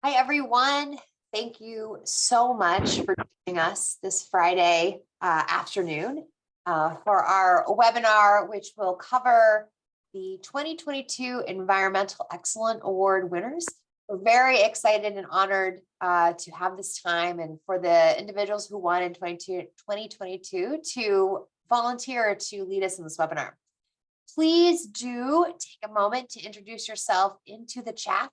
Hi, everyone. Thank you so much for joining us this Friday afternoon for our webinar, which will cover the 2022 Environmental Excellence Award winners. We're very excited and honored to have this time and for the individuals who won in 2022 to volunteer to lead us in this webinar. Please do take a moment to introduce yourself into the chat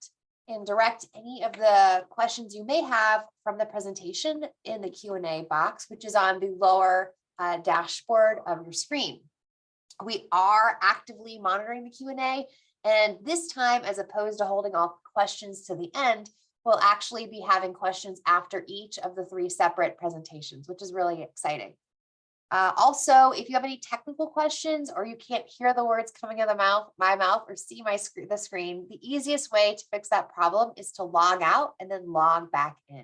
and direct any of the questions you may have from the presentation in the Q&A box, which is on the lower dashboard of your screen. We are actively monitoring the Q&A, and this time, as opposed to holding all questions to the end, we'll actually be having questions after each of the 3 separate presentations, which is really exciting. Also, if you have any technical questions or you can't hear the words coming out of my mouth or see the screen, the easiest way to fix that problem is to log out and then log back in.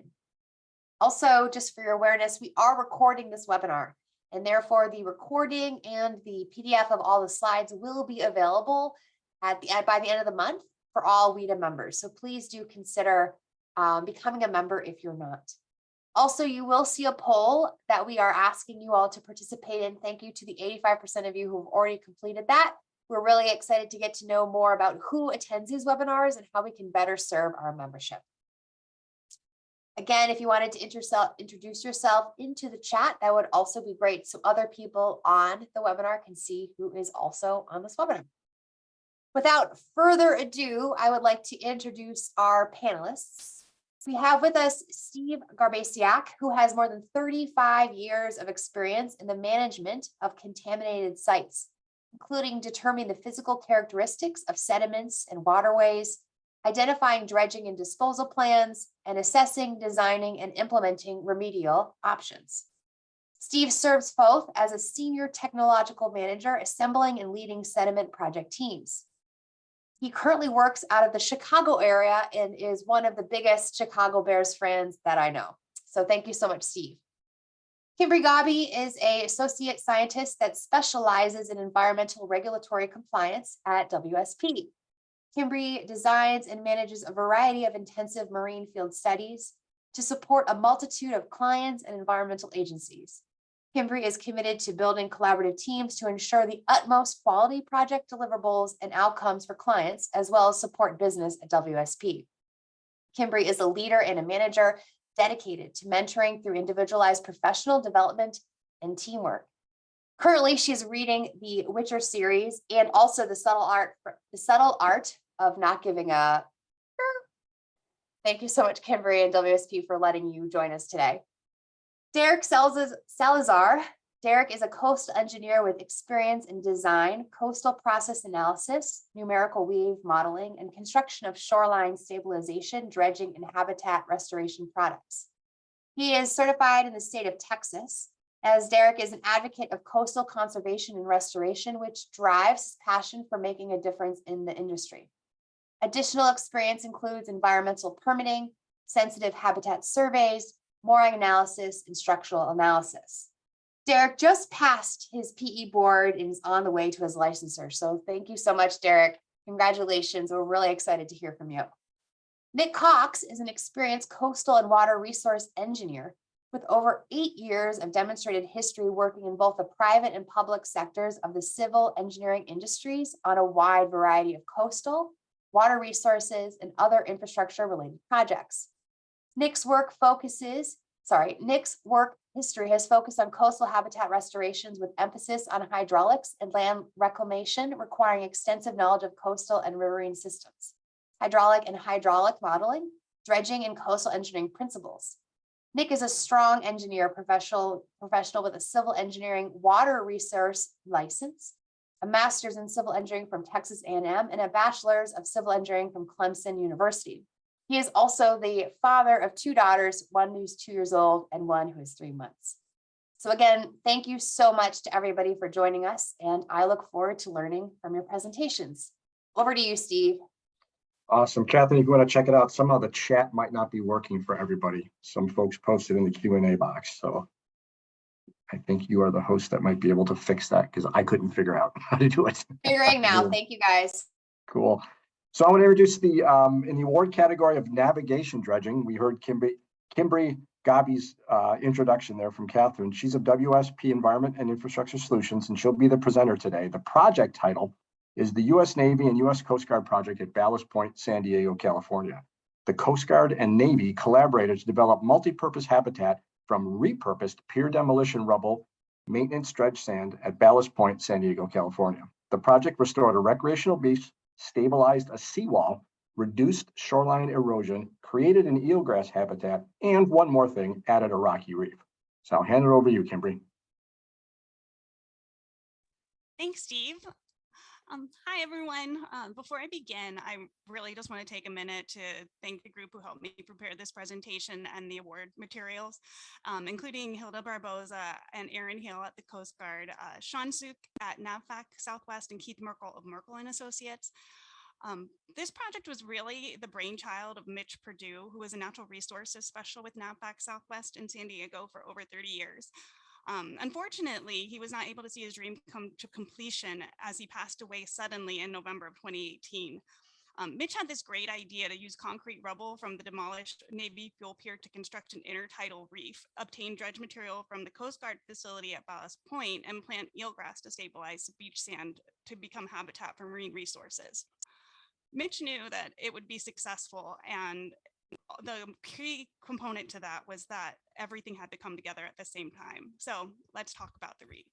Also, just for your awareness, we are recording this webinar, and therefore the recording and the PDF of all the slides will be available by the end of the month for all WEDA members. So please do consider becoming a member if you're not. Also, you will see a poll that we are asking you all to participate in. Thank you to the 85% of you who have already completed that. We're really excited to get to know more about who attends these webinars and how we can better serve our membership. Again, if you wanted to introduce yourself into the chat, that would also be great so other people on the webinar can see who is also on this webinar. Without further ado, I would like to introduce our panelists. We have with us Steve Garbasiak, who has more than 35 years of experience in the management of contaminated sites, including determining the physical characteristics of sediments and waterways, identifying dredging and disposal plans, and assessing, designing, and implementing remedial options. Steve serves both as a senior technological manager, assembling and leading sediment project teams. He currently works out of the Chicago area and is one of the biggest Chicago Bears fans that I know. So thank you so much, Steve. Kimberly Gabi is an associate scientist that specializes in environmental regulatory compliance at WSP. Kimberly designs and manages a variety of intensive marine field studies to support a multitude of clients and environmental agencies. Kimberly is committed to building collaborative teams to ensure the utmost quality project deliverables and outcomes for clients, as well as support business at WSP. Kimberly is a leader and a manager dedicated to mentoring through individualized professional development and teamwork. Currently, she's reading the Witcher series and also the subtle art of not giving a. Thank you so much, Kimberly and WSP, for letting you join us today. Derek Salazar. Derek is a coastal engineer with experience in design, coastal process analysis, numerical wave modeling, and construction of shoreline stabilization, dredging, and habitat restoration products. He is certified in the state of Texas, as Derek is an advocate of coastal conservation and restoration, which drives his passion for making a difference in the industry. Additional experience includes environmental permitting, sensitive habitat surveys, mooring analysis, and structural analysis. Derek just passed his PE board and is on the way to his licensure. So thank you so much, Derek. Congratulations. We're really excited to hear from you. Nick Cox is an experienced coastal and water resource engineer with over 8 years of demonstrated history working in both the private and public sectors of the civil engineering industries on a wide variety of coastal, water resources, and other infrastructure related projects. Nick's work history has focused on coastal habitat restorations with emphasis on hydraulics and land reclamation, requiring extensive knowledge of coastal and riverine systems, hydraulic modeling, dredging, and coastal engineering principles. Nick is a strong engineer professional with a civil engineering water resource license, a master's in civil engineering from Texas A&M, and a bachelor's of civil engineering from Clemson University. He is also the father of 2 daughters, one who's 2 years old and one who is 3 months. So again, thank you so much to everybody for joining us, and I look forward to learning from your presentations. Over to you, Steve. Awesome. Catherine, if you want to check it out, somehow the chat might not be working for everybody. Some folks posted in the Q&A box. So I think you are the host that might be able to fix that because I couldn't figure out how to do it. Figuring now. Thank you, guys. Cool. So I want to introduce the, in the award category of navigation dredging, we heard Kimberly Gabi's introduction there from Catherine. She's of WSP Environment and Infrastructure Solutions, and she'll be the presenter today. The project title is the U.S. Navy and U.S. Coast Guard project at Ballast Point, San Diego, California. The Coast Guard and Navy collaborated to develop multi-purpose habitat from repurposed pier demolition rubble, maintenance dredge sand at Ballast Point, San Diego, California. The project restored a recreational beach, stabilized a seawall, reduced shoreline erosion, created an eelgrass habitat, and one more thing, added a rocky reef. So I'll hand it over to you, Kimberly. Thanks, Steve. Hi, everyone. Before I begin, I really just want to take a minute to thank the group who helped me prepare this presentation and the award materials, including Hilda Barboza and Aaron Hale at the Coast Guard, Sean Suk at NAVFAC Southwest, and Keith Merkel of Merkel and Associates. This project was really the brainchild of Mitch Perdue, who was a natural resources special with NAVFAC Southwest in San Diego for over 30 years. Unfortunately, he was not able to see his dream come to completion as he passed away suddenly in November of 2018. Mitch had this great idea to use concrete rubble from the demolished Navy fuel pier to construct an intertidal reef, obtain dredge material from the Coast Guard facility at Ballast Point, and plant eelgrass to stabilize beach sand to become habitat for marine resources. Mitch knew that it would be successful, and the key component to that was that everything had to come together at the same time. So let's talk about the reef.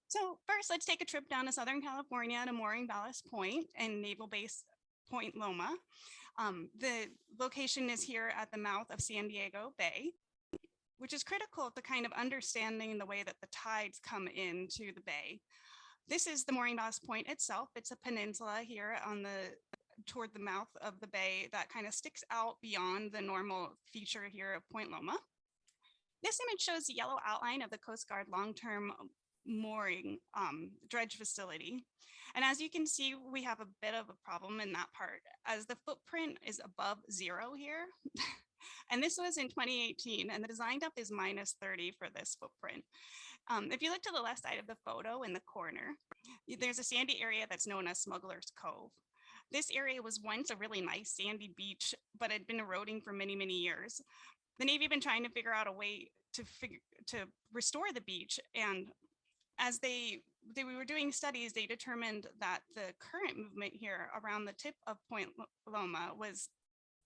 So first, let's take a trip down to Southern California to mooring Ballast Point and Naval Base Point Loma. The location is here at the mouth of San Diego Bay, which is critical to kind of understanding the way that the tides come into the bay. This is the mooring Ballast Point itself. It's a peninsula here on toward the mouth of the bay that kind of sticks out beyond the normal feature here of Point Loma. This image shows the yellow outline of the Coast Guard long-term mooring dredge facility. And as you can see, we have a bit of a problem in that part as the footprint is above 0 here. And this was in 2018, and the design depth is -30 for this footprint. If you look to the left side of the photo in the corner, there's a sandy area that's known as Smuggler's Cove. This area was once a really nice sandy beach, but had been eroding for many, many years. The Navy had been trying to figure out a way to restore the beach. And as we were doing studies, they determined that the current movement here around the tip of Point Loma was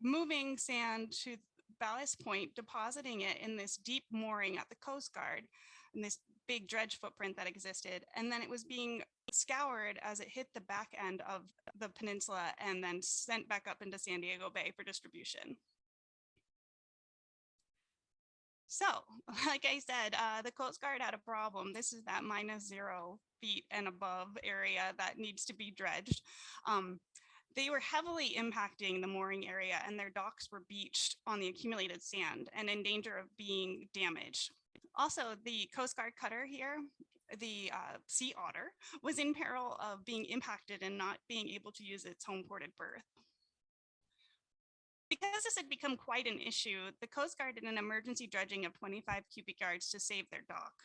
moving sand to Ballast Point, depositing it in this deep mooring at the Coast Guard, in this big dredge footprint that existed. And then it was being scoured as it hit the back end of the peninsula and then sent back up into San Diego Bay for distribution. So, like I said, the Coast Guard had a problem. This is that -0 feet and above area that needs to be dredged. They were heavily impacting the mooring area, and their docks were beached on the accumulated sand and in danger of being damaged. Also, the Coast Guard cutter here, the Sea Otter, was in peril of being impacted and not being able to use its home ported berth. Because this had become quite an issue, the Coast Guard did an emergency dredging of 25 cubic yards to save their dock.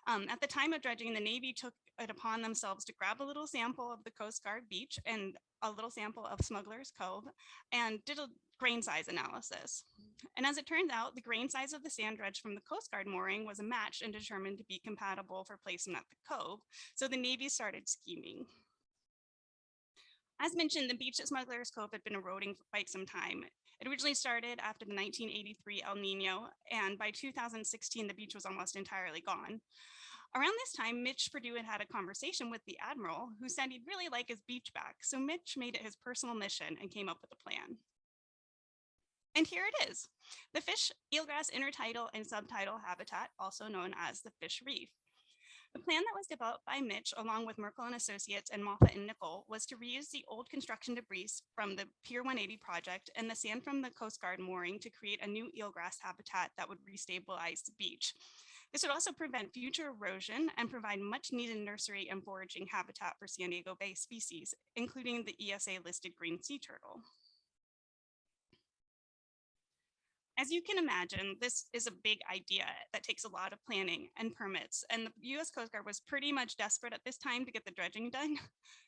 At the time of dredging, the Navy took it upon themselves to grab a little sample of the Coast Guard beach and a little sample of Smuggler's Cove and did a grain size analysis. And as it turns out, the grain size of the sand dredge from the Coast Guard mooring was a match and determined to be compatible for placement at the cove. So the Navy started scheming. As mentioned, the beach at Smuggler's Cove had been eroding for quite some time. It originally started after the 1983 El Nino, and by 2016, the beach was almost entirely gone. Around this time, Mitch Perdue had a conversation with the Admiral, who said he'd really like his beach back. So Mitch made it his personal mission and came up with a plan. And here it is, the fish eelgrass intertidal and subtidal habitat, also known as the fish reef. The plan that was developed by Mitch, along with Merkel and Associates and Moffat and Nickel, was to reuse the old construction debris from the Pier 180 project and the sand from the Coast Guard mooring to create a new eelgrass habitat that would restabilize the beach. This would also prevent future erosion and provide much needed nursery and foraging habitat for San Diego Bay species, including the ESA listed green sea turtle. As you can imagine, this is a big idea that takes a lot of planning and permits, and the US Coast Guard was pretty much desperate at this time to get the dredging done.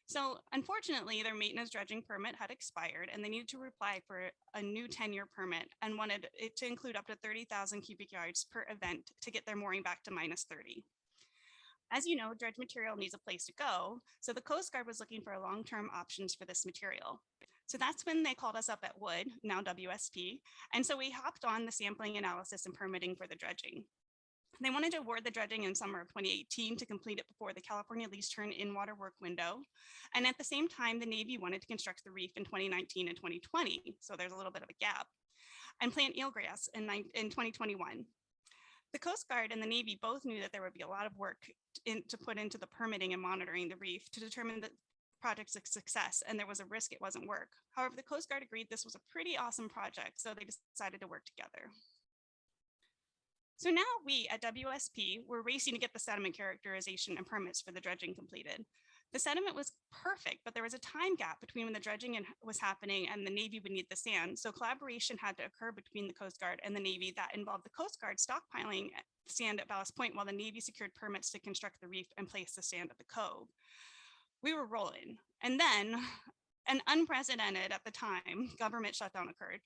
So unfortunately, their maintenance dredging permit had expired and they needed to apply for a new 10-year permit and wanted it to include up to 30,000 cubic yards per event to get their mooring back to -30. As you know, dredge material needs a place to go, so the Coast Guard was looking for long-term options for this material. So that's when they called us up at Wood, now WSP, and so we hopped on the sampling analysis and permitting for the dredging. They wanted to award the dredging in summer of 2018 to complete it before the California lease turn in water work window. And at the same time, the Navy wanted to construct the reef in 2019 and 2020, so there's a little bit of a gap, and plant eelgrass in 2021. The Coast Guard and the Navy both knew that there would be a lot of work to put into the permitting and monitoring the reef to determine the project's success, and there was a risk it wasn't work. However, the Coast Guard agreed this was a pretty awesome project, so they decided to work together. So now we at WSP were racing to get the sediment characterization and permits for the dredging completed. The sediment was perfect, but there was a time gap between when the dredging was happening and the Navy would need the sand. So collaboration had to occur between the Coast Guard and the Navy that involved the Coast Guard stockpiling sand at Ballast Point while the Navy secured permits to construct the reef and place the sand at the cove. We were rolling. And then an unprecedented at the time government shutdown occurred.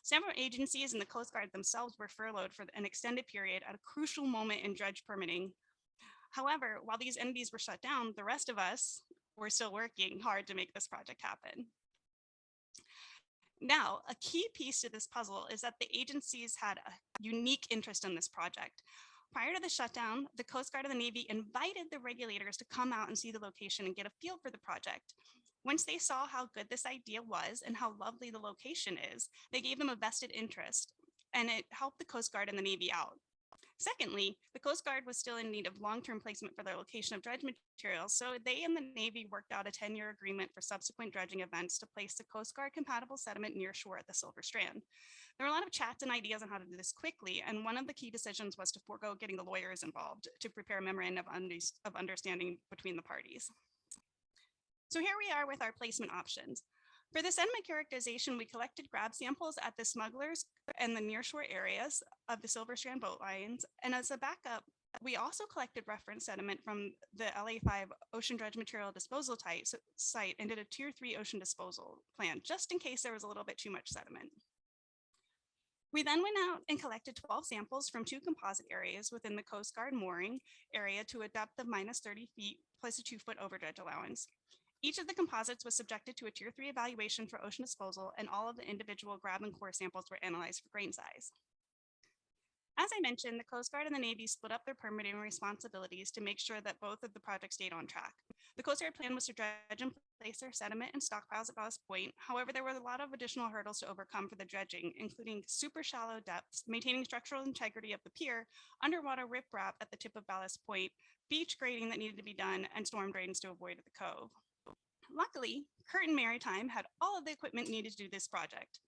Several agencies and the Coast Guard themselves were furloughed for an extended period at a crucial moment in dredge permitting. However, while these entities were shut down, the rest of us were still working hard to make this project happen. Now, a key piece to this puzzle is that the agencies had a unique interest in this project. Prior to the shutdown, the Coast Guard and the Navy invited the regulators to come out and see the location and get a feel for the project. Once they saw how good this idea was and how lovely the location is, they gave them a vested interest, and it helped the Coast Guard and the Navy out. Secondly, the Coast Guard was still in need of long-term placement for their location of dredge materials, so they and the Navy worked out a 10-year agreement for subsequent dredging events to place the Coast Guard compatible sediment near shore at the Silver Strand. There were a lot of chats and ideas on how to do this quickly, and one of the key decisions was to forego getting the lawyers involved to prepare a memorandum of understanding between the parties. So here we are with our placement options. For the sediment characterization, we collected grab samples at the smugglers and the nearshore areas of the Silver Strand boat lines. And as a backup, we also collected reference sediment from the LA5 ocean dredge material disposal site and did a tier 3 ocean disposal plan, just in case there was a little bit too much sediment. We then went out and collected 12 samples from 2 composite areas within the Coast Guard mooring area to a depth of -30 feet plus a 2-foot overdredge allowance. Each of the composites was subjected to a tier 3 evaluation for ocean disposal, and all of the individual grab and core samples were analyzed for grain size. As I mentioned, the Coast Guard and the Navy split up their permitting responsibilities to make sure that both of the projects stayed on track. The Coast Guard plan was to dredge and place their sediment and stockpiles at Ballast Point. However, there were a lot of additional hurdles to overcome for the dredging, including super shallow depths, maintaining structural integrity of the pier, underwater riprap at the tip of Ballast Point, beach grading that needed to be done, and storm drains to avoid the cove. Luckily, Curtin Maritime had all of the equipment needed to do this project.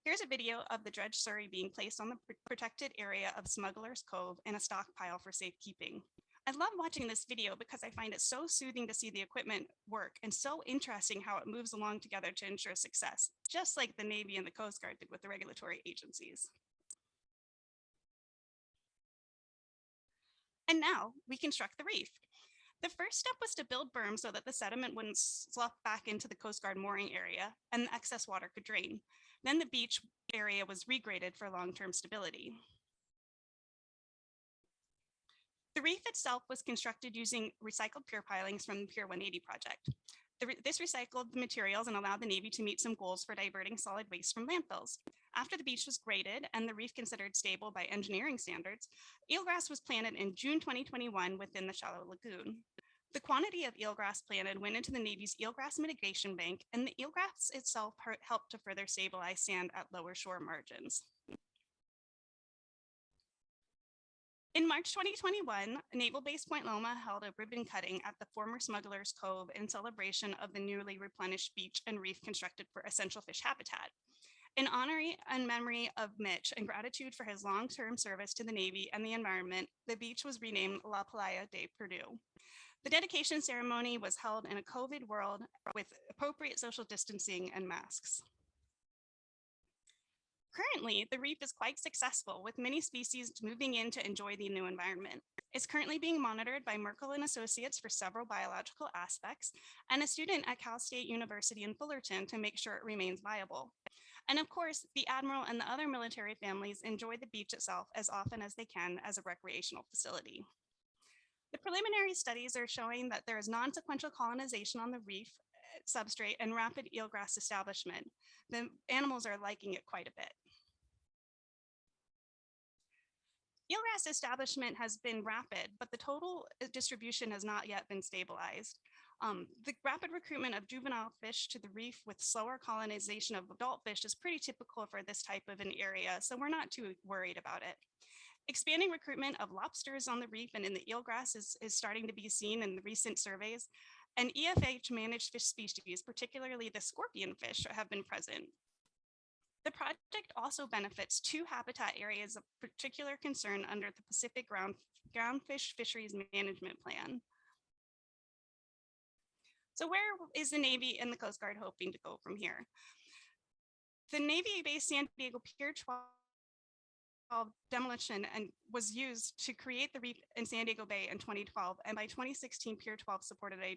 Here's a video of the dredge surrey being placed on the protected area of Smuggler's Cove in a stockpile for safekeeping. I love watching this video because I find it so soothing to see the equipment work and so interesting how it moves along together to ensure success, just like the Navy and the Coast Guard did with the regulatory agencies. And now we construct the reef. The first step was to build berms so that the sediment wouldn't slough back into the Coast Guard mooring area and the excess water could drain. Then the beach area was regraded for long-term stability. The reef itself was constructed using recycled pier pilings from the Pier 180 project. This recycled the materials and allowed the Navy to meet some goals for diverting solid waste from landfills. After the beach was graded and the reef considered stable by engineering standards, eelgrass was planted in June 2021 within the shallow lagoon. The quantity of eelgrass planted went into the Navy's eelgrass mitigation bank, and the eelgrass itself helped to further stabilize sand at lower shore margins. In March 2021, Naval Base Point Loma held a ribbon cutting at the former Smuggler's Cove in celebration of the newly replenished beach and reef constructed for essential fish habitat. In honor and memory of Mitch and gratitude for his long-term service to the Navy and the environment, the beach was renamed La Playa de Perdue. The dedication ceremony was held in a COVID world with appropriate social distancing and masks. Currently, the reef is quite successful, with many species moving in to enjoy the new environment. It's currently being monitored by Merkel and Associates for several biological aspects, and a student at Cal State University in Fullerton to make sure it remains viable. And of course, the Admiral and the other military families enjoy the beach itself as often as they can as a recreational facility. The preliminary studies are showing that there is non-sequential colonization on the reef substrate and rapid eelgrass establishment. The animals are liking it quite a bit. Eelgrass establishment has been rapid, but the total distribution has not yet been stabilized. The rapid recruitment of juvenile fish to the reef with slower colonization of adult fish is pretty typical for this type of an area, so we're not too worried about it. Expanding recruitment of lobsters on the reef and in the eelgrass is starting to be seen in the recent surveys, and EFH managed fish species, particularly the scorpion fish, have been present. The project also benefits two habitat areas of particular concern under the Pacific Groundfish Fisheries Management Plan. So where is the Navy and the Coast Guard hoping to go from here? The Navy-based San Diego Pier 12 demolition and was used to create the reef in San Diego Bay in 2012, and by 2016, Pier 12 supported a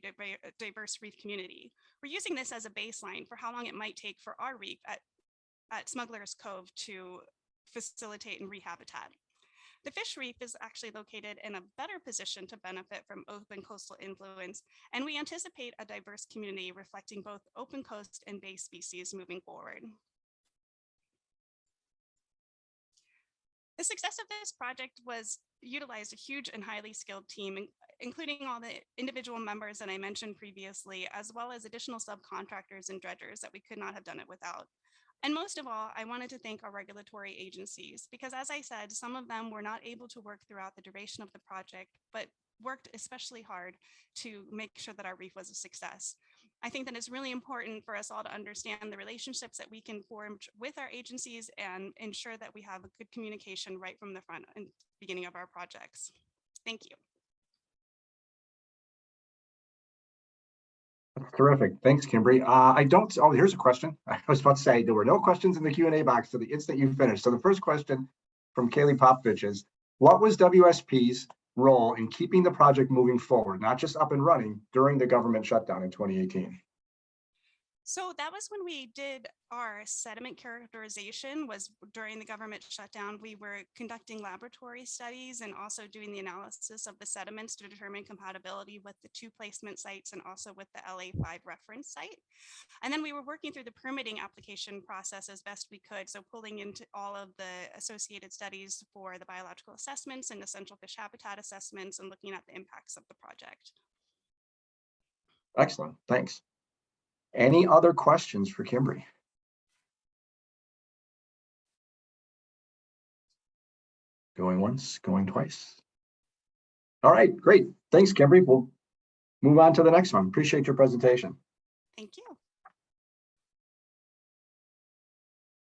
diverse reef community. We're using this as a baseline for how long it might take for our reef at Smuggler's Cove to facilitate and rehabitat. The fish reef is actually located in a better position to benefit from open coastal influence, and we anticipate a diverse community reflecting both open coast and bay species moving forward. The success of this project was utilized a huge and highly skilled team, including all the individual members that I mentioned previously, as well as additional subcontractors and dredgers that we could not have done it without. And most of all, I wanted to thank our regulatory agencies because, as I said, some of them were not able to work throughout the duration of the project, but worked especially hard to make sure that our reef was a success. I think that it's really important for us all to understand the relationships that we can form with our agencies and ensure that we have a good communication right from the front and beginning of our projects. Thank you. That's terrific. Thanks, Kimberly. Here's a question. I was about to say there were no questions in the Q&A box to the instant you finished. So the first question from Kaylee Popovich is, what was WSP's role in keeping the project moving forward, not just up and running during the government shutdown in 2018? So that was when we did our sediment characterization. Was during the government shutdown. We were conducting laboratory studies and also doing the analysis of the sediments to determine compatibility with the two placement sites and also with the LA5 reference site. And then we were working through the permitting application process as best we could. So pulling into all of the associated studies for the biological assessments and essential fish habitat assessments and looking at the impacts of the project. Excellent. Thanks. Any other questions for Kimberly? Going once, going twice. All right, great. Thanks, Kimberly. We'll move on to the next one. Appreciate your presentation. Thank you.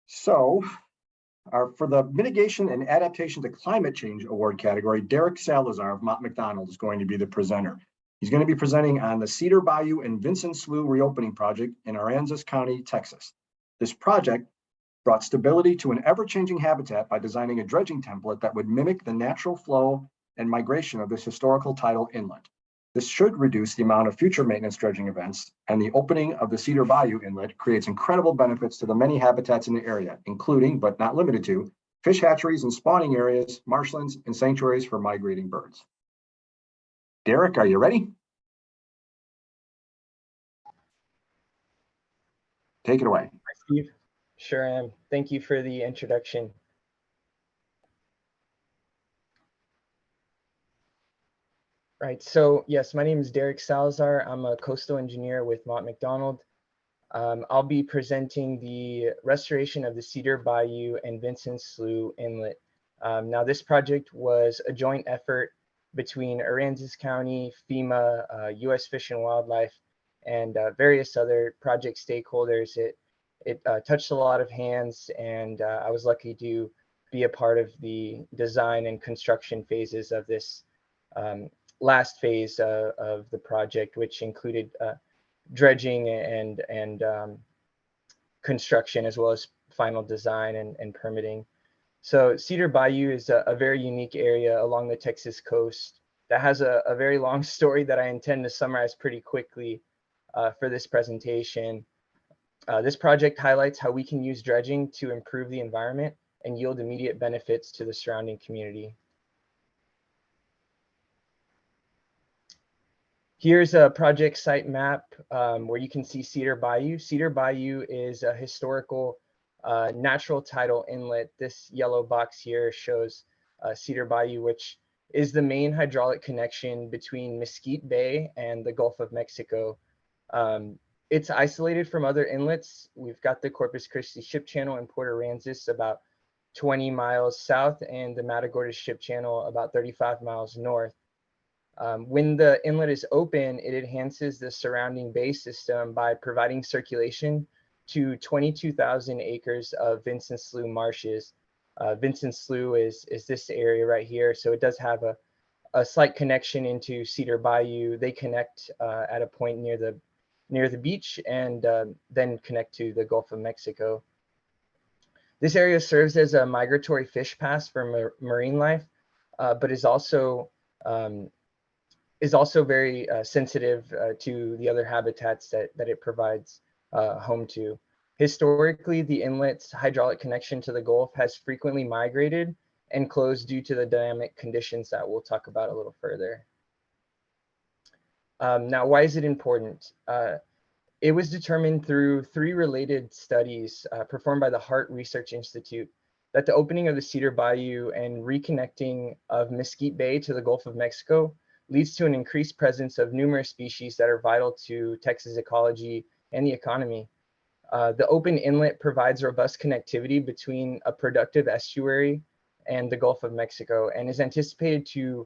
So, for the Mitigation and Adaptation to Climate Change Award category, Derek Salazar of Mott McDonald is going to be the presenter. He's going to be presenting on the Cedar Bayou and Vincent Slough reopening project in Aransas County, Texas. This project brought stability to an ever-changing habitat by designing a dredging template that would mimic the natural flow and migration of this historical tidal inlet. This should reduce the amount of future maintenance dredging events, and the opening of the Cedar Bayou inlet creates incredible benefits to the many habitats in the area, including, but not limited to, fish hatcheries and spawning areas, marshlands, and sanctuaries for migrating birds. Derek, are you ready? Take it away. Hi, Steve. Sure am. Thank you for the introduction. Right, so yes, my name is Derek Salazar. I'm a coastal engineer with Mott McDonald. I'll be presenting the restoration of the Cedar Bayou and Vincent Slough Inlet. Now, this project was a joint effort between Aransas County, FEMA, U.S. Fish and Wildlife, and various other project stakeholders. It touched a lot of hands, and I was lucky to be a part of the design and construction phases of this last phase of the project, which included dredging and construction as well as final design and permitting. So Cedar Bayou is a very unique area along the Texas coast that has a very long story that I intend to summarize pretty quickly for this presentation. This project highlights how we can use dredging to improve the environment and yield immediate benefits to the surrounding community. Here's a project site map where you can see Cedar Bayou. Cedar Bayou is a historical natural tidal inlet. This yellow box here shows Cedar Bayou, which is the main hydraulic connection between Mesquite Bay and the Gulf of Mexico. It's isolated from other inlets. We've got the Corpus Christi Ship Channel in Port Aransas about 20 miles south, and the Matagorda Ship Channel about 35 miles north. When the inlet is open, it enhances the surrounding bay system by providing circulation to 22,000 acres of Vincent Slough marshes. Vincent Slough is this area right here, so it does have a slight connection into Cedar Bayou. They connect at a point near the beach and then connect to the Gulf of Mexico. This area serves as a migratory fish pass for marine life, but is also very sensitive to the other habitats that it provides home to. Historically, the inlet's hydraulic connection to the Gulf has frequently migrated and closed due to the dynamic conditions that we'll talk about a little further. Now, why is it important? It was determined through 3 related studies performed by the Hart Research Institute that the opening of the Cedar Bayou and reconnecting of Mesquite Bay to the Gulf of Mexico leads to an increased presence of numerous species that are vital to Texas ecology and the economy. The open inlet provides robust connectivity between a productive estuary and the Gulf of Mexico and is anticipated to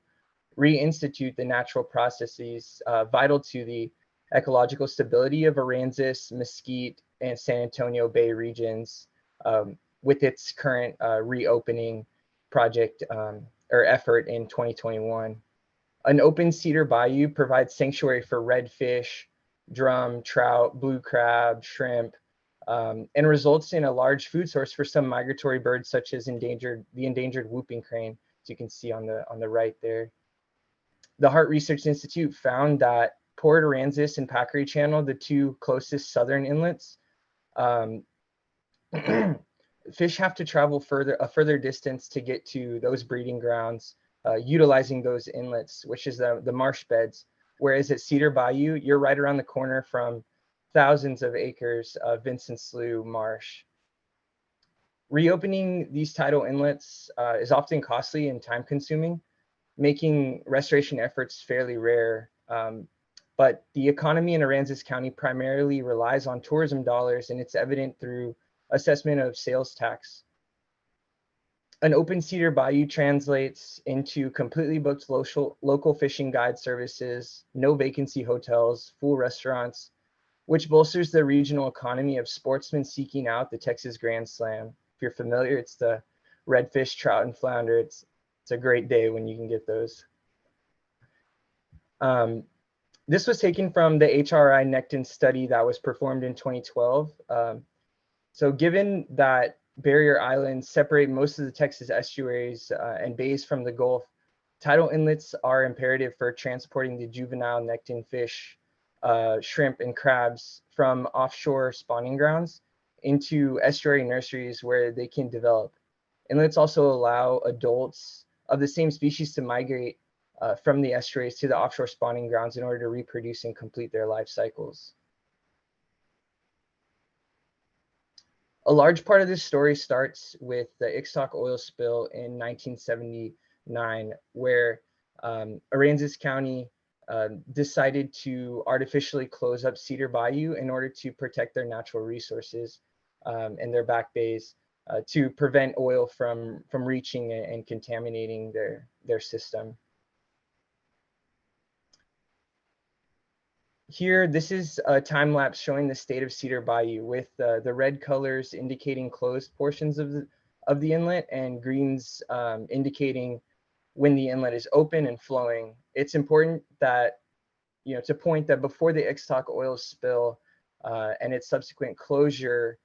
reinstitute the natural processes vital to the ecological stability of Aransas, Mesquite, and San Antonio Bay regions with its current reopening project or effort in 2021. An open Cedar Bayou provides sanctuary for redfish, drum, trout, blue crab, shrimp, and results in a large food source for some migratory birds such as the endangered whooping crane, as you can see on the right there. The Hart Research Institute found that Port Aransas and Packery Channel, the 2 closest southern inlets, fish have to travel a further distance to get to those breeding grounds, utilizing those inlets, which is the marsh beds. Whereas at Cedar Bayou, you're right around the corner from thousands of acres of Vincent Slough marsh. Reopening these tidal inlets is often costly and time consuming, making restoration efforts fairly rare. But the economy in Aransas County primarily relies on tourism dollars, and it's evident through assessment of sales tax. An open Cedar Bayou translates into completely booked local fishing guide services, no vacancy hotels, full restaurants, which bolsters the regional economy of sportsmen seeking out the Texas Grand Slam. If you're familiar, it's the redfish, trout, and flounder. It's a great day when you can get those. This was taken from the HRI Necton study that was performed in 2012. So given that barrier islands separate most of the Texas estuaries and bays from the Gulf, tidal inlets are imperative for transporting the juvenile Necton fish, shrimp, and crabs from offshore spawning grounds into estuary nurseries where they can develop. Inlets also allow adults of the same species to migrate from the estuaries to the offshore spawning grounds in order to reproduce and complete their life cycles. A large part of this story starts with the Ixtoc oil spill in 1979, where Aransas County decided to artificially close up Cedar Bayou in order to protect their natural resources and their back bays to prevent oil from reaching and contaminating their system. Here, this is a time lapse showing the state of Cedar Bayou with the red colors indicating closed portions of the inlet and greens indicating when the inlet is open and flowing. It's important that, to point that before the Ixtoc oil spill and its subsequent closure,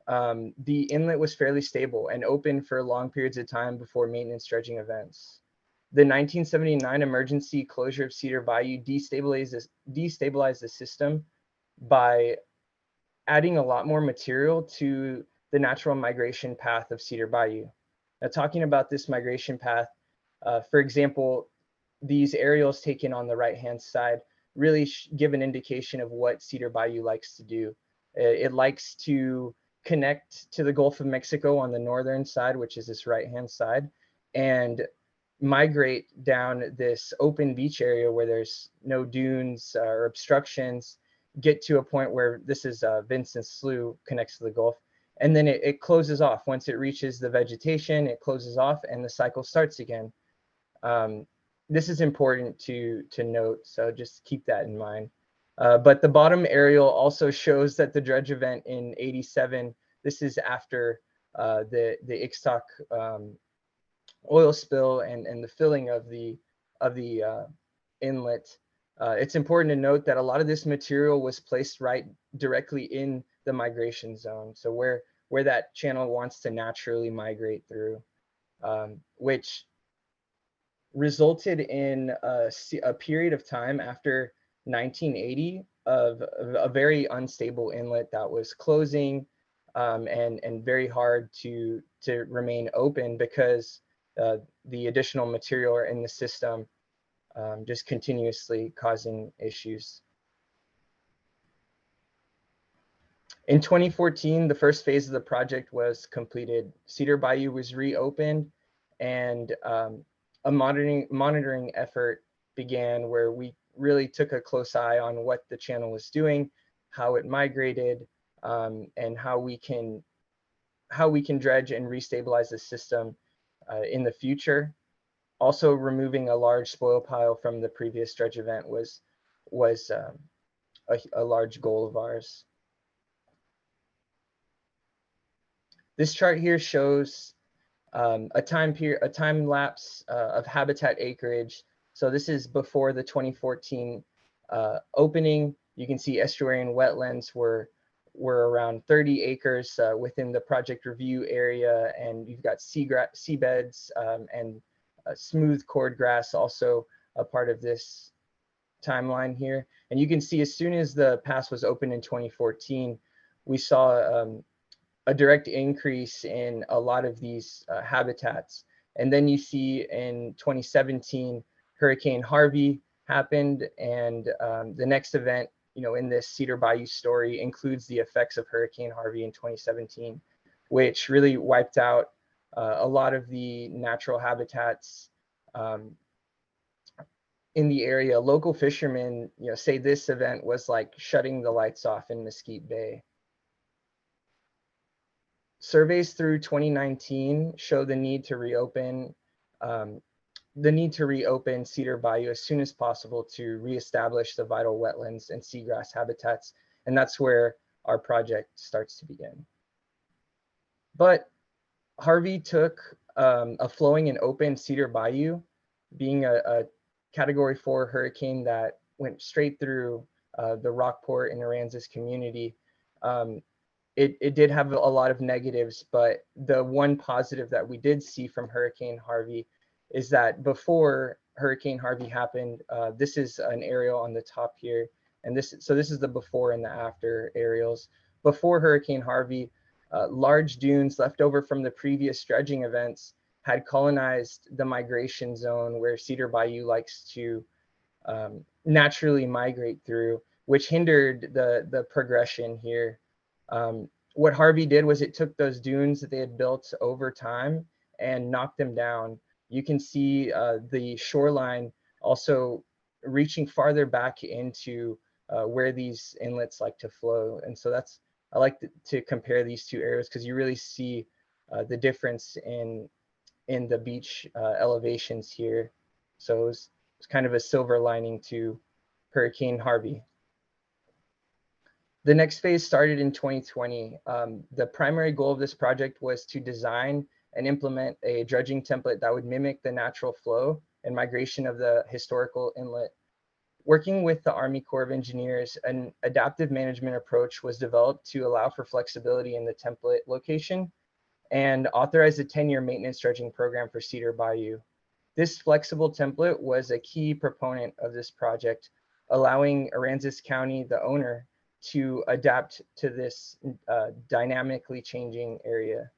the inlet was fairly stable and open for long periods of time before maintenance dredging events. The 1979 emergency closure of Cedar Bayou destabilized the system by adding a lot more material to the natural migration path of Cedar Bayou. Now, talking about this migration path, for example, these aerials taken on the right-hand side really give an indication of what Cedar Bayou likes to do. It likes to connect to the Gulf of Mexico on the northern side, which is this right-hand side, and migrate down this open beach area where there's no dunes or obstructions, get to a point where this is Vincent Slough connects to the Gulf, and then it closes off. Once it reaches the vegetation, it closes off and the cycle starts again. This is important to note, so just keep that in mind. But the bottom aerial also shows that the dredge event in '87, this is after the Ixtoc oil spill and the filling of the inlet. It's important to note that a lot of this material was placed right directly in the migration zone, so where that channel wants to naturally migrate through, which resulted in a period of time after 1980 of a very unstable inlet that was closing and very hard to remain open because the additional material in the system just continuously causing issues. In 2014, the first phase of the project was completed. Cedar Bayou was reopened, and a monitoring effort began where we really took a close eye on what the channel was doing, how it migrated, and how we can dredge and restabilize the system in the future. Also, removing a large spoil pile from the previous dredge event was a large goal of ours. This chart here shows a time lapse of habitat acreage. So this is before the 2014 opening. You can see estuarine wetlands were around 30 acres within the project review area, and you've got seabeds and smooth cordgrass also a part of this timeline here. And you can see as soon as the pass was opened in 2014, we saw a direct increase in a lot of these habitats. And then you see in 2017, Hurricane Harvey happened, and the next event, in this Cedar Bayou story includes the effects of Hurricane Harvey in 2017, which really wiped out a lot of the natural habitats in the area. Local fishermen, say this event was like shutting the lights off in Mesquite Bay. Surveys through 2019 show the need to reopen Cedar Bayou as soon as possible to reestablish the vital wetlands and seagrass habitats, and that's where our project starts to begin. But Harvey took a flowing and open Cedar Bayou, being a Category 4 hurricane that went straight through the Rockport and Aransas community. It did have a lot of negatives, but the one positive that we did see from Hurricane Harvey is that before Hurricane Harvey happened, this is an aerial on the top here, and this is the before and the after aerials. Before Hurricane Harvey, large dunes left over from the previous dredging events had colonized the migration zone where Cedar Bayou likes to naturally migrate through, which hindered the progression here. What Harvey did was it took those dunes that they had built over time and knocked them down. You can see the shoreline also reaching farther back into where these inlets like to flow. And so I like to compare these two areas because you really see the difference in the beach elevations here. So it's kind of a silver lining to Hurricane Harvey. The next phase started in 2020. The primary goal of this project was to design and implement a dredging template that would mimic the natural flow and migration of the historical inlet. Working with the Army Corps of Engineers, an adaptive management approach was developed to allow for flexibility in the template location and authorize a 10-year maintenance dredging program for Cedar Bayou. This flexible template was a key proponent of this project, allowing Aransas County, the owner, to adapt to this dynamically changing area.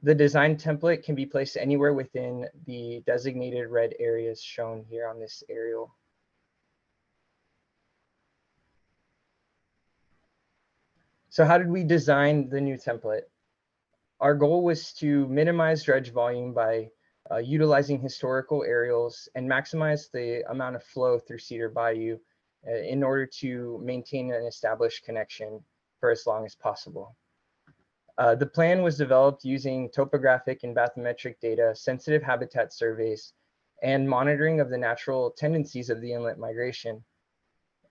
The design template can be placed anywhere within the designated red areas shown here on this aerial. So how did we design the new template? Our goal was to minimize dredge volume by utilizing historical aerials and maximize the amount of flow through Cedar Bayou in order to maintain an established connection for as long as possible. The plan was developed using topographic and bathymetric data, sensitive habitat surveys, and monitoring of the natural tendencies of the inlet migration.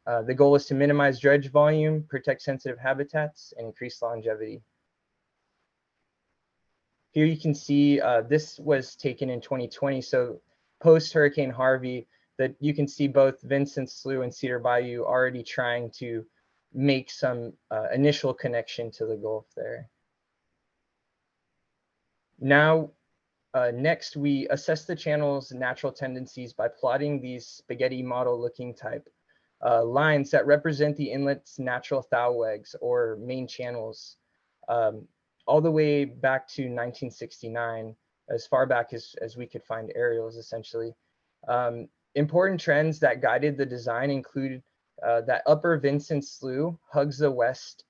The goal is to minimize dredge volume, protect sensitive habitats, and increase longevity. Here you can see this was taken in 2020. So post Hurricane Harvey, that you can see both Vincent Slough and Cedar Bayou already trying to make some initial connection to the Gulf there. Now, next, we assess the channel's natural tendencies by plotting these spaghetti model looking type lines that represent the inlet's natural thalwegs or main channels, all the way back to 1969, as far back as we could find aerials, essentially. Important trends that guided the design included that upper Vincent Slough hugs the west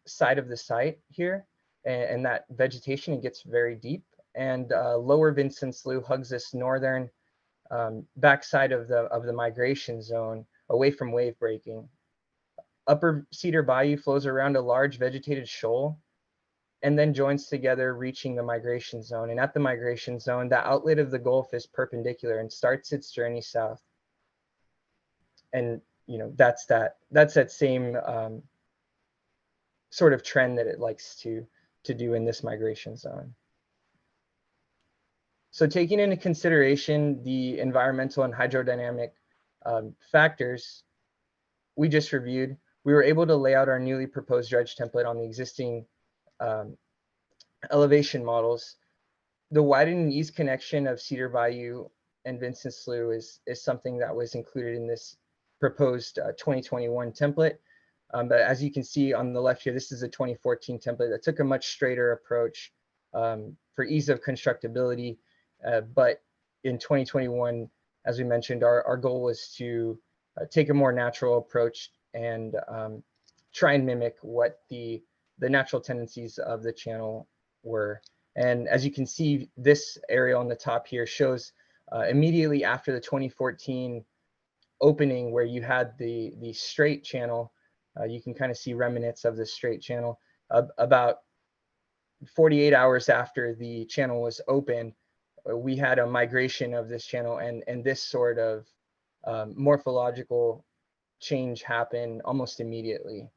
side of the site here, and that vegetation, it gets very deep. And lower Vincent Slough hugs this northern backside of the migration zone away from wave breaking. Upper Cedar Bayou flows around a large vegetated shoal and then joins together, reaching the migration zone. And at the migration zone, the outlet of the Gulf is perpendicular and starts its journey south. And that's that same sort of trend that it likes to do in this migration zone. So taking into consideration the environmental and hydrodynamic factors we just reviewed, we were able to lay out our newly proposed dredge template on the existing elevation models. The widening east connection of Cedar Bayou and Vincent Slough is something that was included in this proposed 2021 template. But as you can see on the left here, this is a 2014 template that took a much straighter approach for ease of constructability. But in 2021, as we mentioned, our goal was to take a more natural approach and try and mimic what the natural tendencies of the channel were. And as you can see, this aerial on the top here shows immediately after the 2014 opening where you had the straight channel, you can kind of see remnants of the straight channel. About 48 hours after the channel was open, we had a migration of this channel, and this sort of morphological change happened almost immediately.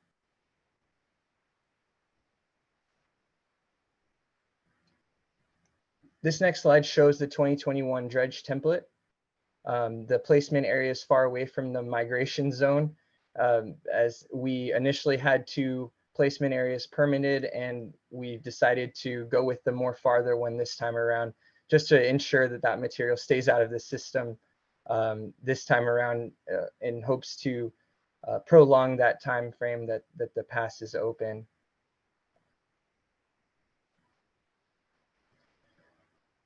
This next slide shows the 2021 dredge template. The placement area is far away from the migration zone, as we initially had 2 placement areas permitted, and we decided to go with the more farther one this time around, just to ensure that that material stays out of the system this time around, in hopes to prolong that time frame that the pass is open.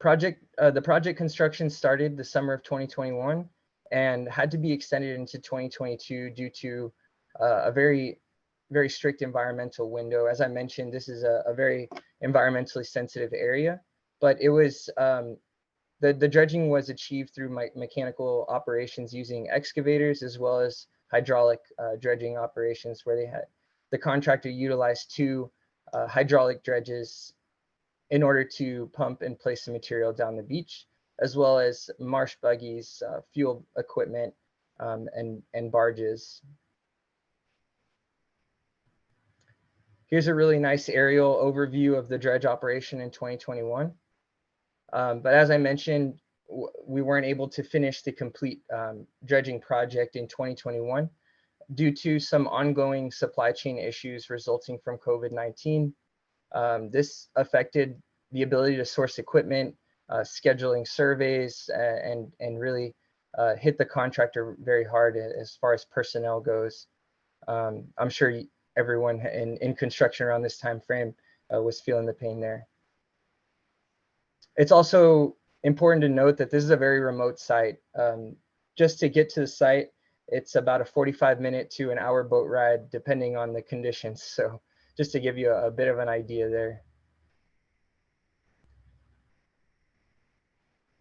The project construction started the summer of 2021 and had to be extended into 2022 due to a very strict environmental window. As I mentioned, this is a very environmentally sensitive area, but it was the dredging was achieved through mechanical operations using excavators as well as hydraulic dredging operations, where the contractor utilized 2 hydraulic dredges in order to pump and place the material down the beach, as well as marsh buggies, fuel equipment, and barges. Here's a really nice aerial overview of the dredge operation in 2021. But as I mentioned, we weren't able to finish the complete dredging project in 2021 due to some ongoing supply chain issues resulting from COVID-19. This affected the ability to source equipment, scheduling surveys, and really hit the contractor very hard as far as personnel goes. I'm sure everyone in construction around this time frame was feeling the pain there. It's also important to note that this is a very remote site. Just to get to the site, it's about a 45-minute to an hour boat ride, depending on the conditions. So just to give you a bit of an idea there.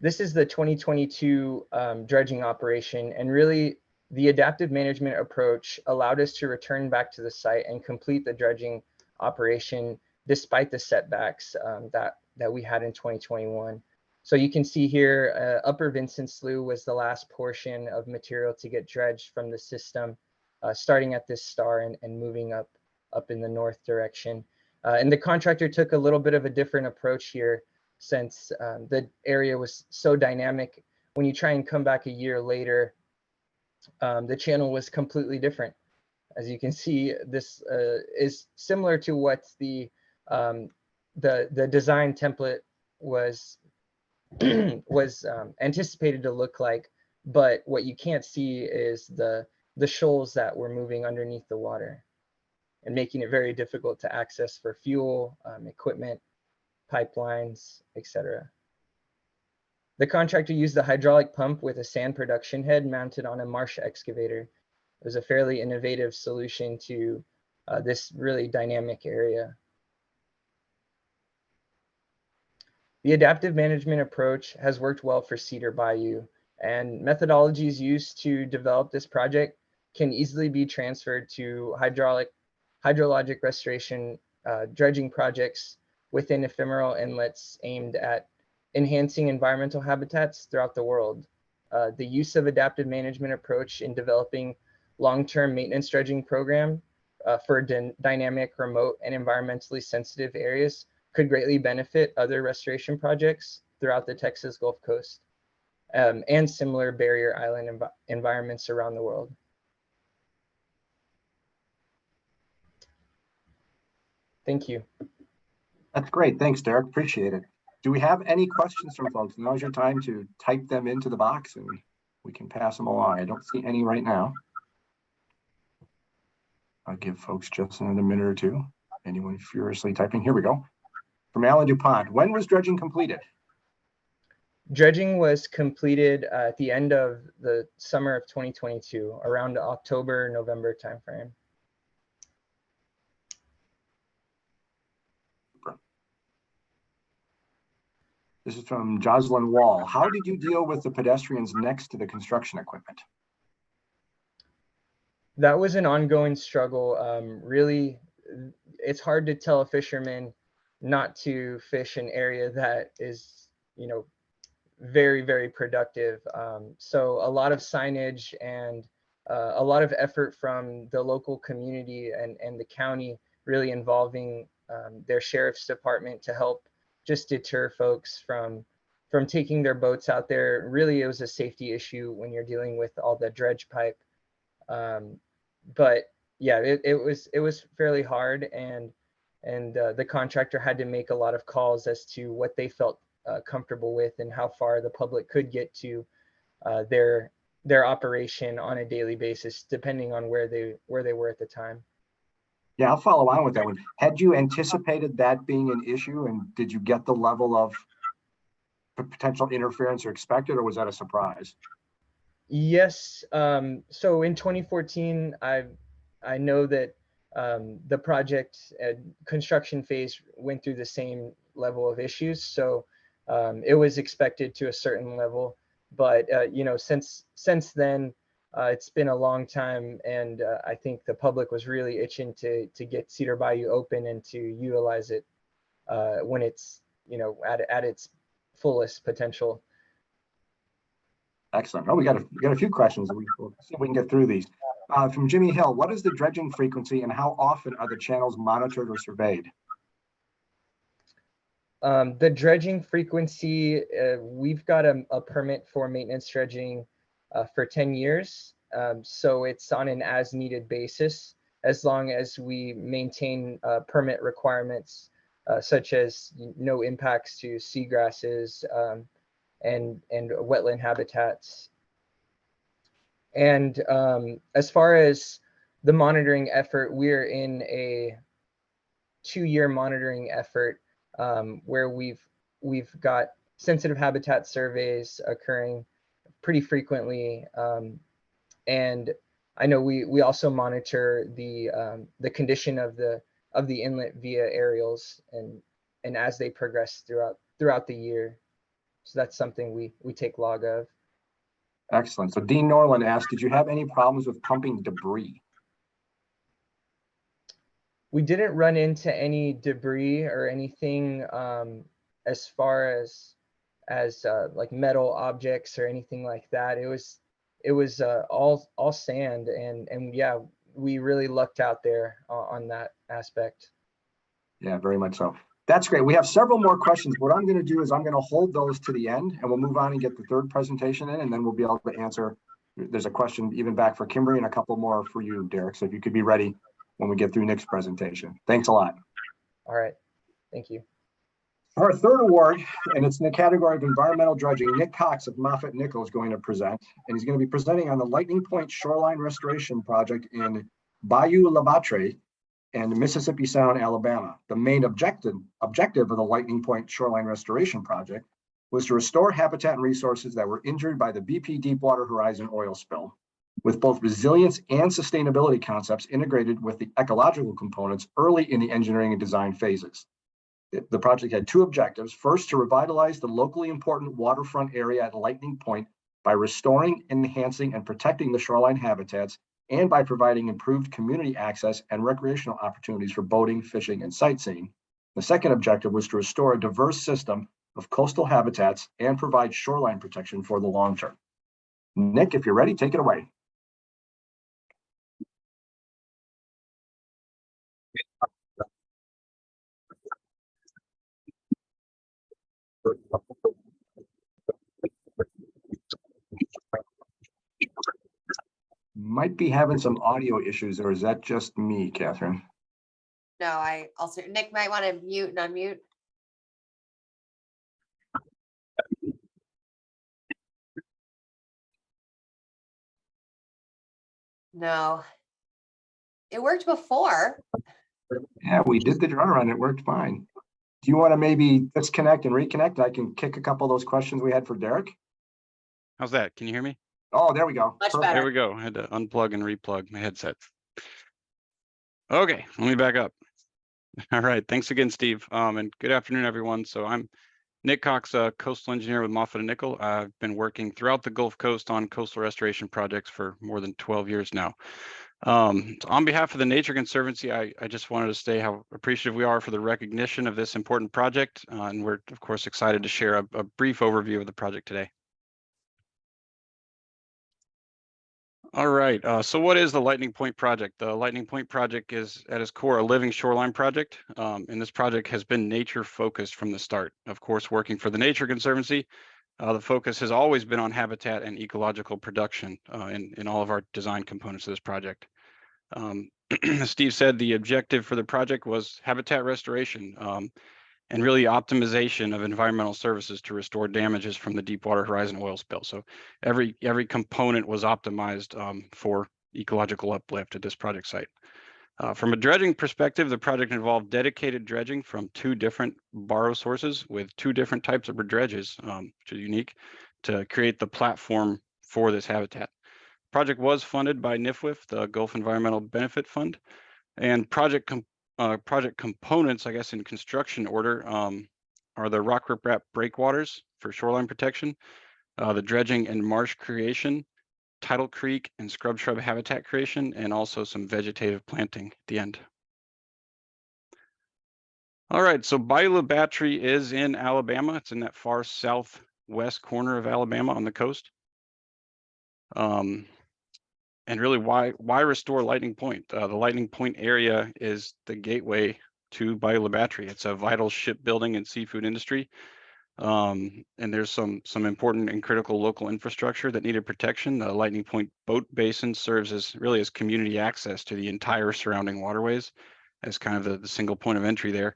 This is the 2022 dredging operation, and really the adaptive management approach allowed us to return back to the site and complete the dredging operation despite the setbacks that we had in 2021. So you can see here, Upper Vincent Slough was the last portion of material to get dredged from the system, starting at this star and moving up in the north direction. And the contractor took a little bit of a different approach here, since the area was so dynamic. When you try and come back a year later, the channel was completely different. As you can see, this is similar to what the design template was anticipated to look like, but what you can't see is the shoals that were moving underneath the water and making it very difficult to access for fuel, equipment, pipelines, etc. The contractor used a hydraulic pump with a sand production head mounted on a marsh excavator. It was a fairly innovative solution to this really dynamic area. The adaptive management approach has worked well for Cedar Bayou, and methodologies used to develop this project can easily be transferred to hydrologic restoration dredging projects within ephemeral inlets aimed at enhancing environmental habitats throughout the world. The use of adaptive management approach in developing long-term maintenance dredging program for dynamic, remote, and environmentally sensitive areas could greatly benefit other restoration projects throughout the Texas Gulf Coast and similar barrier island environments around the world. Thank you. That's great. Thanks, Derek. Appreciate it. Do we have any questions from folks? Now's your time to type them into the box and we can pass them along. I don't see any right now. I'll give folks just another minute or two. Anyone furiously typing? Here we go. From Alan DuPont, when was dredging completed? Dredging was completed at the end of the summer of 2022, around October, November timeframe. This is from Jocelyn Wall. How did you deal with the pedestrians next to the construction equipment? That was an ongoing struggle. Really, it's hard to tell a fisherman not to fish an area that is, very, very productive. So a lot of signage and a lot of effort from the local community and the county, really involving their sheriff's department to help just deter folks from taking their boats out there. Really, it was a safety issue when you're dealing with all the dredge pipe. But yeah, it was fairly hard, and the contractor had to make a lot of calls as to what they felt comfortable with and how far the public could get to their operation on a daily basis, depending on where they were at the time. Yeah, I'll follow on with that one. Had you anticipated that being an issue, and did you get the level of potential interference or expected, or was that a surprise? Yes. So in 2014, I know that the project construction phase went through the same level of issues. So it was expected to a certain level, but since then, it's been a long time, and I think the public was really itching to get Cedar Bayou open and to utilize it when it's at its fullest potential. Excellent. Oh, we got a few questions. We'll see if we can get through these. From Jimmy Hill, what is the dredging frequency and how often are the channels monitored or surveyed? The dredging frequency, we've got a permit for maintenance dredging for 10 years. So it's on an as needed basis, as long as we maintain permit requirements such as no impacts to seagrasses and wetland habitats. And as far as the monitoring effort, we're in a 2-year monitoring effort where we've got sensitive habitat surveys occurring pretty frequently, and I know we also monitor the condition of the inlet via aerials and as they progress throughout the year. So that's something we take log of. Excellent. So Dean Norland asked, did you have any problems with pumping debris? We didn't run into any debris or anything as far as like metal objects or anything like that. It was all sand, and yeah, we really lucked out there on that aspect. Yeah, very much so. That's great. We have several more questions. What I'm going to do is I'm going to hold those to the end, and we'll move on and get the third presentation in, and then we'll be able to answer. There's a question even back for Kimberly and a couple more for you, Derek. So if you could be ready when we get through Nick's presentation. Thanks a lot. All right. Thank you. Our third award, and it's in the category of environmental dredging, Nick Cox of Moffett Nickel is going to present, and he's going to be presenting on the Lightning Point Shoreline Restoration Project in Bayou La Batre and Mississippi Sound, Alabama. The main objective of the Lightning Point Shoreline Restoration Project was to restore habitat and resources that were injured by the BP Deepwater Horizon oil spill, with both resilience and sustainability concepts integrated with the ecological components early in the engineering and design phases. The project had two objectives. First, to revitalize the locally important waterfront area at Lightning Point by restoring, enhancing, and protecting the shoreline habitats, and by providing improved community access and recreational opportunities for boating, fishing, and sightseeing. The second objective was to restore a diverse system of coastal habitats and provide shoreline protection for the long term. Nick, if you're ready, take it away. Might be having some audio issues, or is that just me, Catherine? No, I also, Nick might want to mute and unmute. No. It worked before. Yeah, we did the dry run. It worked fine. Do you want to maybe disconnect and reconnect? I can kick a couple of those questions we had for Derek. How's that? Can you hear me? Oh, there we go. Much Perfect. better. There we go. I had to unplug and replug my headset. Okay, let me back up. All right, thanks again, Steve. And good afternoon, everyone. So I'm Nick Cox, a coastal engineer with Moffett Nickel. I've been working throughout the Gulf Coast on coastal restoration projects for more than 12 years now. On behalf of the Nature Conservancy, I just wanted to say how appreciative we are for the recognition of this important project. And we're, of course, excited to share a brief overview of the project today. All right, so what is the Lightning Point project? The Lightning Point project is at its core a living shoreline project, and this project has been nature focused from the start. Of course, working for the Nature Conservancy, the focus has always been on habitat and ecological production in all of our design components of this project. As Steve said, the objective for the project was habitat restoration and really optimization of environmental services to restore damages from the Deepwater Horizon oil spill. So every component was optimized for ecological uplift at this project site. From a dredging perspective, the project involved dedicated dredging from 2 different borrow sources with 2 different types of dredges, which is unique, to create the platform for this habitat. Project was funded by NIFWIF, the Gulf Environmental Benefit Fund, and project components, I guess, in construction order are the rock riprap breakwaters for shoreline protection, the dredging and marsh creation, tidal creek and scrub shrub habitat creation, and also some vegetative planting at the end. All right, so Bayou La Batre is in Alabama. It's in that far southwest corner of Alabama on the coast. And really, why restore Lightning Point? The Lightning Point area is the gateway to Bayou La Battery. It's a vital shipbuilding and seafood industry. And there's some important and critical local infrastructure that needed protection. The Lightning Point Boat Basin serves as really as community access to the entire surrounding waterways as kind of the single point of entry there.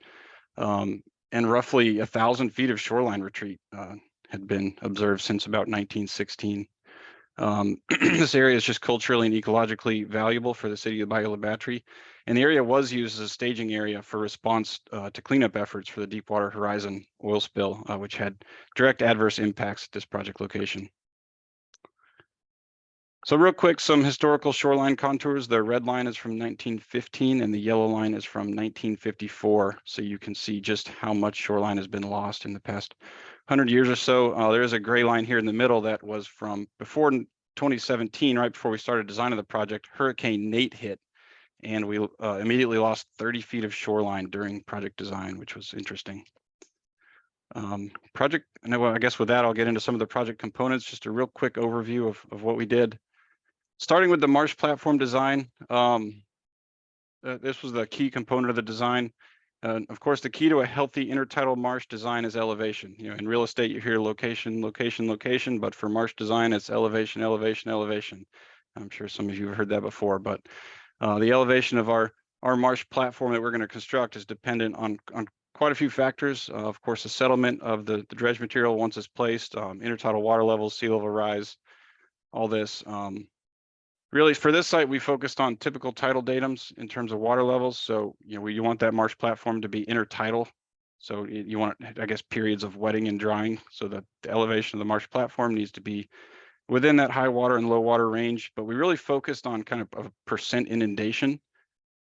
And roughly 1,000 feet of shoreline retreat had been observed since about 1916. This area is just culturally and ecologically valuable for the city of Bayou La Battery, and the area was used as a staging area for response to cleanup efforts for the Deepwater Horizon oil spill, which had direct adverse impacts at this project location. So real quick, some historical shoreline contours. The red line is from 1915 and the yellow line is from 1954. So you can see just how much shoreline has been lost in the past 100 years or so. There is a gray line here in the middle that was from before 2017, right before we started designing the project. Hurricane Nate hit and we immediately lost 30 feet of shoreline during project design, which was interesting. I guess with that, I'll get into some of the project components, just a real quick overview of what we did. Starting with the marsh platform design, this was the key component of the design. Of course, the key to a healthy intertidal marsh design is elevation. You know, in real estate, you hear location, location, location, but for marsh design, it's elevation, elevation, elevation. I'm sure some of you have heard that before, but the elevation of our marsh platform that we're going to construct is dependent on quite a few factors. Of course, the settlement of the dredge material once it's placed, intertidal water levels, sea level rise, all this. Really, for this site, we focused on typical tidal datums in terms of water levels. So, you know, you want that marsh platform to be intertidal. So you want, I guess, periods of wetting and drying. So that the elevation of the marsh platform needs to be within that high water and low water range. But we really focused on kind of a percent inundation.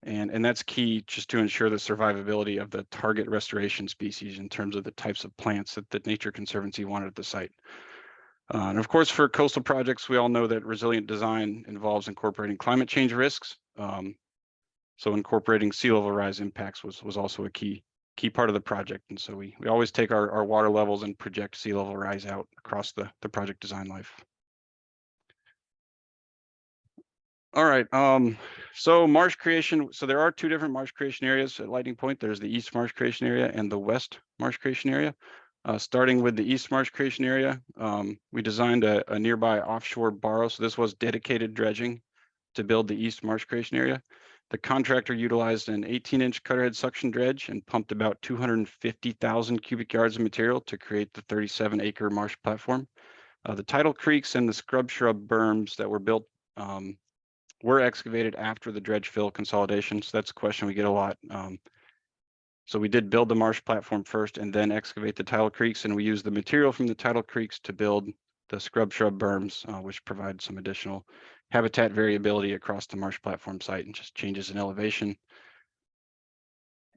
And that's key just to ensure the survivability of the target restoration species in terms of the types of plants that the Nature Conservancy wanted at the site. And of course, for coastal projects, we all know that resilient design involves incorporating climate change risks. So incorporating sea level rise impacts was also a key part of the project. And so we always take our water levels and project sea level rise out across the project design life. All right, so marsh creation. So there are two different marsh creation areas at Lightning Point. There's the East Marsh Creation Area and the West Marsh Creation Area. Starting with the East Marsh Creation Area, we designed a nearby offshore barrow. So this was dedicated dredging to build the East Marsh Creation Area. The contractor utilized an 18-inch cutterhead suction dredge and pumped about 250,000 cubic yards of material to create the 37-acre marsh platform. The tidal creeks and the scrub shrub berms that were built were excavated after the dredge fill consolidation. So that's a question we get a lot. So we did build the marsh platform first and then excavate the tidal creeks, and we used the material from the tidal creeks to build the scrub shrub berms, which provide some additional habitat variability across the marsh platform site and just changes in elevation.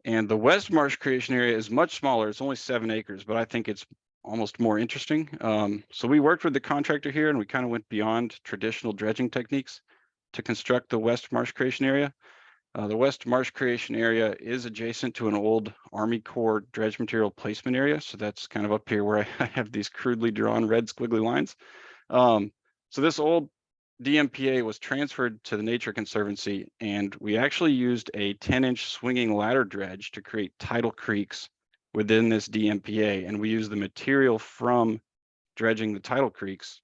And the West Marsh Creation Area is much smaller. It's only 7 acres, but I think it's almost more interesting. So we worked with the contractor here and we kind of went beyond traditional dredging techniques to construct the West Marsh Creation Area. The West Marsh Creation Area is adjacent to an old Army Corps dredge material placement area. So that's kind of up here where I have these crudely drawn red squiggly lines. So this old DMPA was transferred to the Nature Conservancy, and we actually used a 10-inch swinging ladder dredge to create tidal creeks within this DMPA. And we used the material from dredging the tidal creeks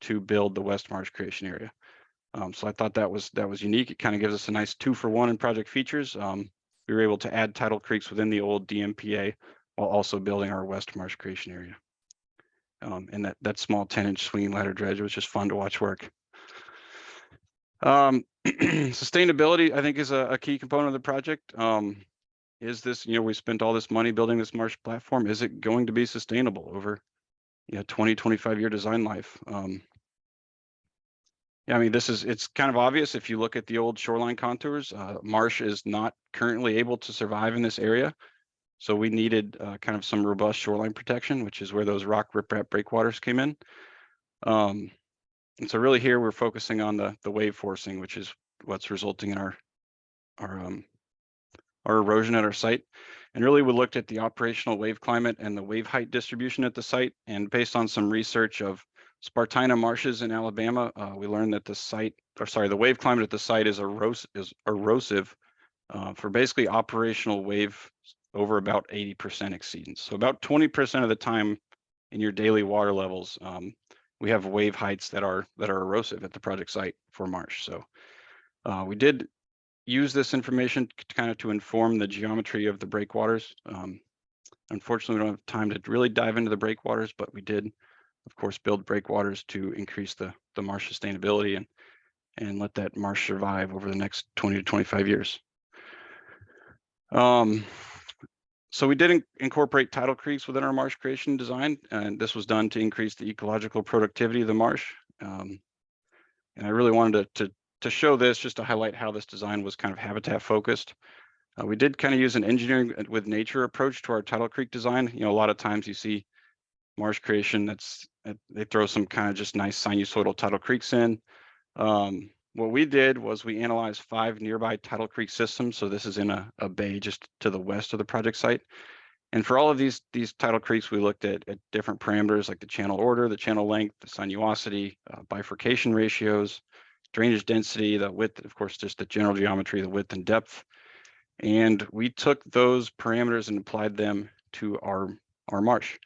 to build the West Marsh Creation Area. So I thought that was unique. It kind of gives us a nice 2-for-1 in project features. We were able to add tidal creeks within the old DMPA while also building our West Marsh Creation Area. And that small 10-inch swinging ladder dredge was just fun to watch work. Sustainability, I think, is a key component of the project. Is this, we spent all this money building this marsh platform. Is it going to be sustainable over 20, 25-year design life? Yeah, I mean, it's kind of obvious if you look at the old shoreline contours. Marsh is not currently able to survive in this area. So we needed kind of some robust shoreline protection, which is where those rock riprap breakwaters came in. And so really here we're focusing on the wave forcing, which is what's resulting in our erosion at our site. And really we looked at the operational wave climate and the wave height distribution at the site. And based on some research of Spartina marshes in Alabama, we learned that the wave climate at the site is erosive for basically operational wave over about 80% exceedance. So about 20% of the time in your daily water levels, we have wave heights that are erosive at the project site for marsh. So we did use this information kind of to inform the geometry of the breakwaters. Unfortunately, we don't have time to really dive into the breakwaters, but we did, of course, build breakwaters to increase the marsh sustainability and let that marsh survive over the next 20 to 25 years. So we did incorporate tidal creeks within our marsh creation design, and this was done to increase the ecological productivity of the marsh. And I really wanted to show this just to highlight how this design was kind of habitat focused. We did kind of use an engineering with nature approach to our tidal creek design. You know, a lot of times you see marsh creation they throw some kind of just nice sinusoidal tidal creeks in. What we did was we analyzed 5 nearby tidal creek systems. So this is in a bay just to the west of the project site. And for all of these tidal creeks, we looked at different parameters like the channel order, the channel length, the sinuosity, bifurcation ratios, drainage density, the width, of course, just the general geometry, the width and depth. And we took those parameters and applied them to our marsh.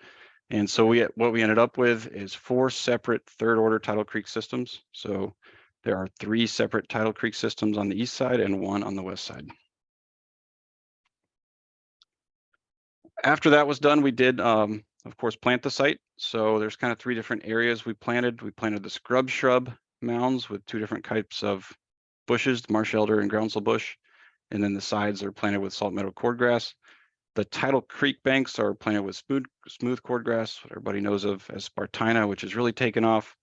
And so what we ended up with is 4 separate third order tidal creek systems. So there are 3 separate tidal creek systems on the east side and 1 on the west side. After that was done, we did, of course, plant the site. So there's kind of 3 different areas we planted. We planted the scrub shrub mounds with 2 different types of bushes, the marsh elder and groundsel bush. And then the sides are planted with salt meadow cordgrass. The tidal creek banks are planted with smooth cordgrass, what everybody knows of as Spartina, which has really taken off.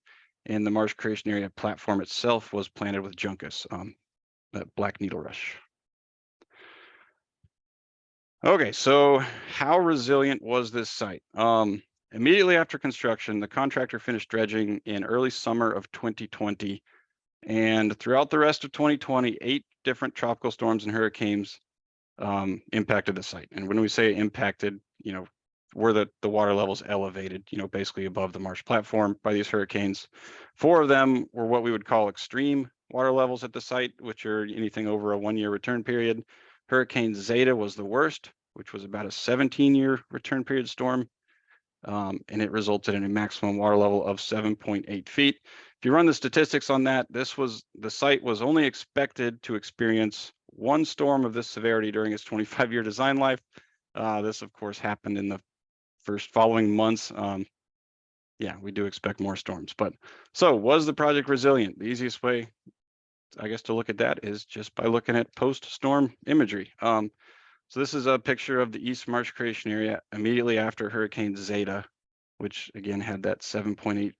And the marsh creation area platform itself was planted with juncus, that black needle rush. Okay, so how resilient was this site? Immediately after construction, the contractor finished dredging in early summer of 2020. And throughout the rest of 2020, 8 different tropical storms and hurricanes impacted the site. And when we say impacted, you know, were the water levels elevated, you know, basically above the marsh platform by these hurricanes. 4 of them were what we would call extreme water levels at the site, which are anything over a 1-year return period. Hurricane Zeta was the worst, which was about a 17-year return period storm. And it resulted in a maximum water level of 7.8 feet. If you run the statistics on that, the site was only expected to experience 1 storm of this severity during its 25-year design life. This, of course, happened in the first following months. Yeah, we do expect more storms. But so was the project resilient? The easiest way, I guess, to look at that is just by looking at post-storm imagery. So this is a picture of the East Marsh creation area immediately after Hurricane Zeta, which again had that 7.8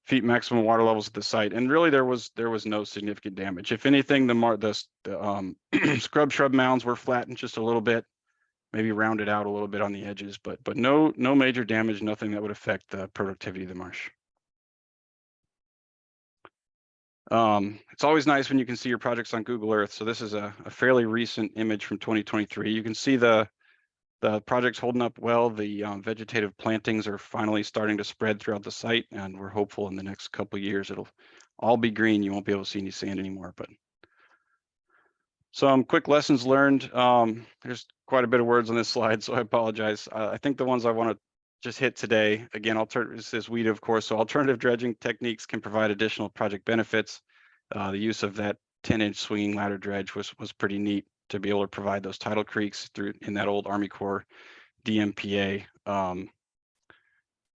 feet maximum water levels at the site. And really there was no significant damage. If anything, the scrub shrub mounds were flattened just a little bit, maybe rounded out a little bit on the edges, but no major damage, nothing that would affect the productivity of the marsh. It's always nice when you can see your projects on Google Earth. So this is a fairly recent image from 2023. You can see the project's holding up well. The vegetative plantings are finally starting to spread throughout the site, and we're hopeful in the next couple of years it'll all be green. You won't be able to see any sand anymore. But some quick lessons learned. There's quite a bit of words on this slide, so I apologize. I think the ones I want to just hit today, again, this is WEDA, of course, so alternative dredging techniques can provide additional project benefits. The use of that 10-inch swinging ladder dredge was pretty neat to be able to provide those tidal creeks in that old Army Corps DMPA. Yeah,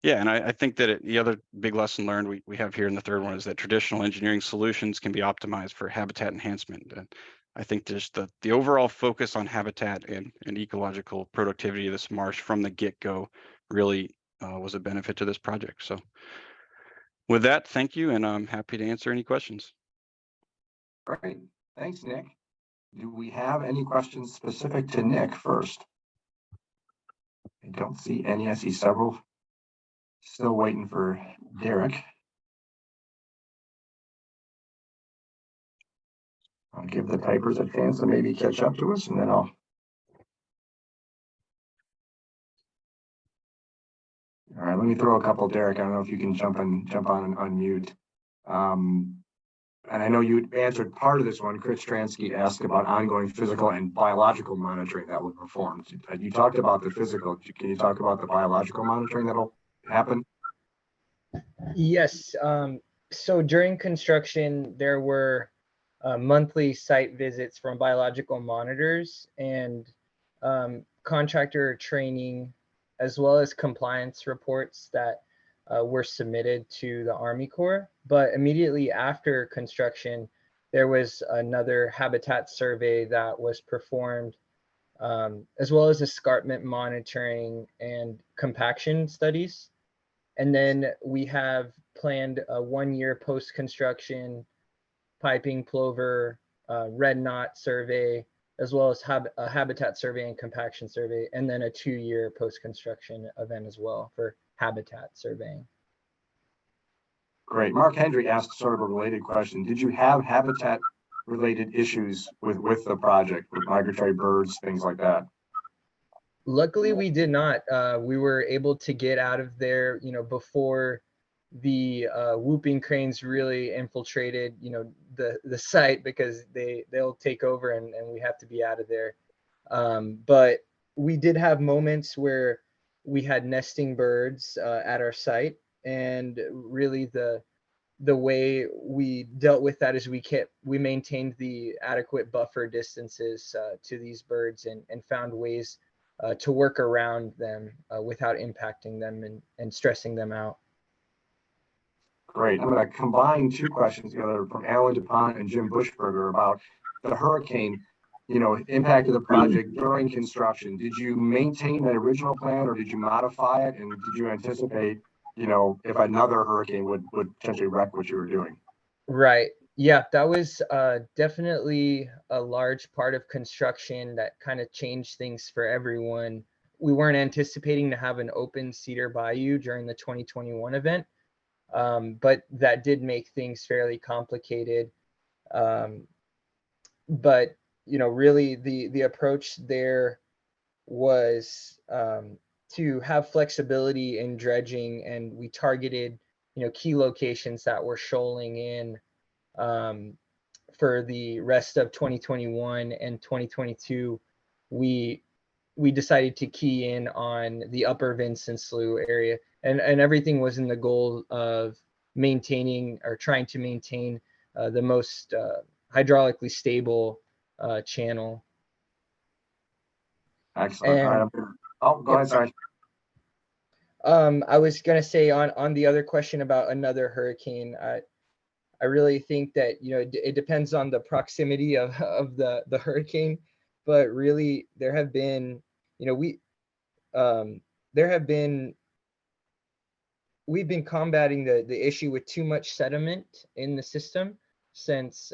and I think that the other big lesson learned we have here in the third one is that traditional engineering solutions can be optimized for habitat enhancement. And I think just the overall focus on habitat and ecological productivity of this marsh from the get-go really was a benefit to this project. So with that, thank you, and I'm happy to answer any questions. Great, thanks, Nick. Do we have any questions specific to Nick first? I don't see any. I see several. Still waiting for Derek. I'll give the typers a chance to maybe catch up to us, and then I'll. All right, let me throw a couple, Derek. I don't know if you can jump on and unmute. and I know you answered part of this one. Chris Stransky asked about ongoing physical and biological monitoring that will be performed. You talked about the physical. Can you talk about the biological monitoring that'll happen? Yes. So during construction, there were monthly site visits from biological monitors and contractor training, as well as compliance reports that were submitted to the Army Corps. But immediately after construction, there was another habitat survey that was performed, as well as escarpment monitoring and compaction studies. And then we have planned a 1-year post-construction piping, plover, red knot survey, as well as a habitat survey and compaction survey, and then a 2-year post-construction event as well for habitat surveying. Great. Mark Hendry asked sort of a related question. Did you have habitat related issues with the project, with migratory birds, things like that? Luckily, we did not. We were able to get out of there, before the whooping cranes really infiltrated, the site, because they'll take over and we have to be out of there. But we did have moments where we had nesting birds at our site, and really the way we dealt with that is we maintained the adequate buffer distances to these birds and found ways to work around them without impacting them and stressing them out. Great. I'm going to combine two questions together from Alan DuPont and Jim Bushberger about the hurricane, impact of the project during construction. Did you maintain that original plan, or did you modify it? And did you anticipate, if another hurricane would potentially wreck what you were doing? Right. Yeah, that was definitely a large part of construction that kind of changed things for everyone. We weren't anticipating to have an open Cedar Bayou during the 2021 event, but that did make things fairly complicated. But really the approach there was to have flexibility in dredging, and we targeted key locations that were shoaling in for the rest of 2021 and 2022. We decided to key in on the upper Vincent Slough area, and everything was in the goal of maintaining, or trying to maintain, the most hydraulically stable channel. Excellent. And, all right. Oh, go ahead. Sorry. I was gonna say on the other question about another hurricane, I really think that it depends on the proximity of the hurricane, but really there have been we've been combating the issue with too much sediment in the system since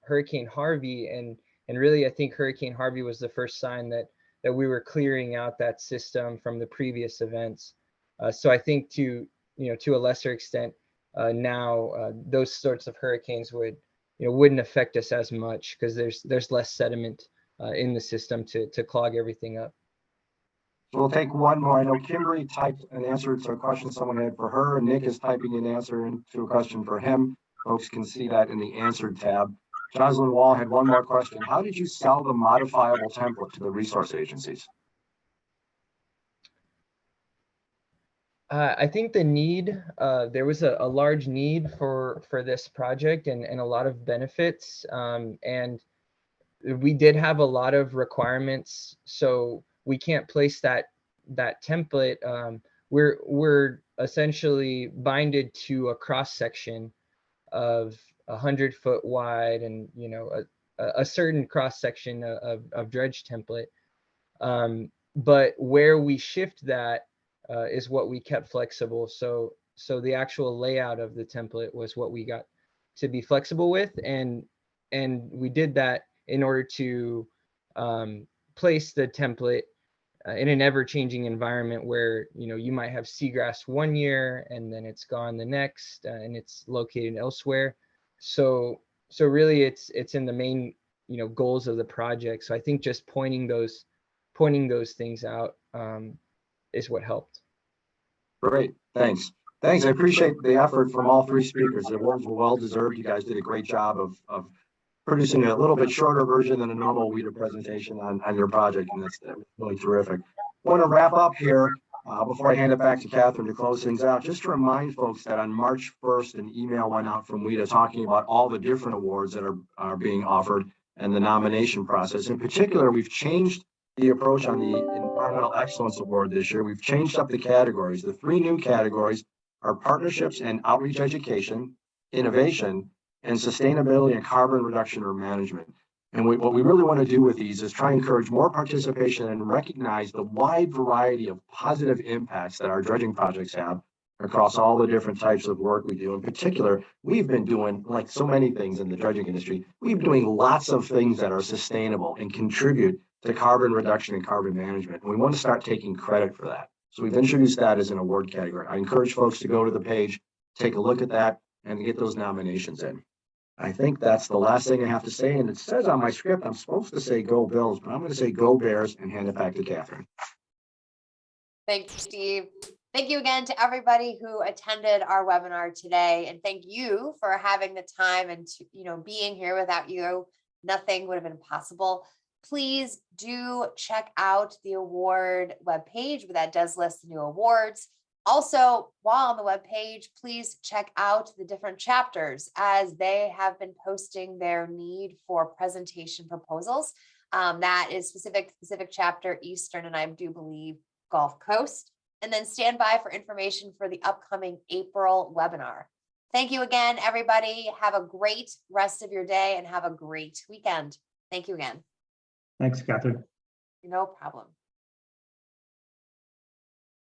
Hurricane Harvey, and really I think Hurricane Harvey was the first sign that we were clearing out that system from the previous events. So I think to a lesser extent now those sorts of hurricanes wouldn't affect us as much, because there's less sediment in the system to clog everything up. So we'll take one more. I know Kimberly typed an answer to a question someone had for her. Nick is typing an answer to a question for him. Folks can see that in the answered tab. Jocelyn Wall had one more question. How did you sell the modifiable template to the resource agencies? I think the need, there was a large need for this project and a lot of benefits. And we did have a lot of requirements, so we can't place that template. We're essentially binded to a cross section of 100-foot wide, and a certain cross section of dredge template. But where we shift that is what we kept flexible. So the actual layout of the template was what we got to be flexible with, and we did that in order to place the template in an ever-changing environment where you might have seagrass one year and then it's gone the next, and it's located elsewhere. So really it's in the main goals of the project. So I think just pointing those things out is what helped. Great, thanks. Thanks. I appreciate the effort from all three speakers. The awards were well deserved. You guys did a great job of producing a little bit shorter version than a normal WEDA presentation on your project, and that's really terrific. I want to wrap up here before I hand it back to Catherine to close things out, just to remind folks that on March 1st, an email went out from WEDA talking about all the different awards that are being offered and the nomination process. In particular, we've changed the approach on the Environmental Excellence Award this year. We've changed up the categories. The three new categories are partnerships and outreach education, innovation, and sustainability and carbon reduction or management. And what we really want to do with these is try and encourage more participation and recognize the wide variety of positive impacts that our dredging projects have across all the different types of work we do. In particular, we've been doing, like so many things in the dredging industry, we've been doing lots of things that are sustainable and contribute to carbon reduction and carbon management. And we want to start taking credit for that. So we've introduced that as an award category. I encourage folks to go to the page, take a look at that, and get those nominations in. I think that's the last thing I have to say. And it says on my script, I'm supposed to say go Bills, but I'm going to say go Bears and hand it back to Catherine. Thank you, Steve. Thank you again to everybody who attended our webinar today. And thank you for having the time and being here. Without you, nothing would have been possible. Please do check out the award webpage, that does list the new awards. Also, while on the webpage, please check out the different chapters as they have been posting their need for presentation proposals. That is specific chapter Eastern, and I do believe Gulf Coast. And then stand by for information for the upcoming April webinar. Thank you again, everybody. Have a great rest of your day and have a great weekend. Thank you again. Thanks, Catherine. No problem.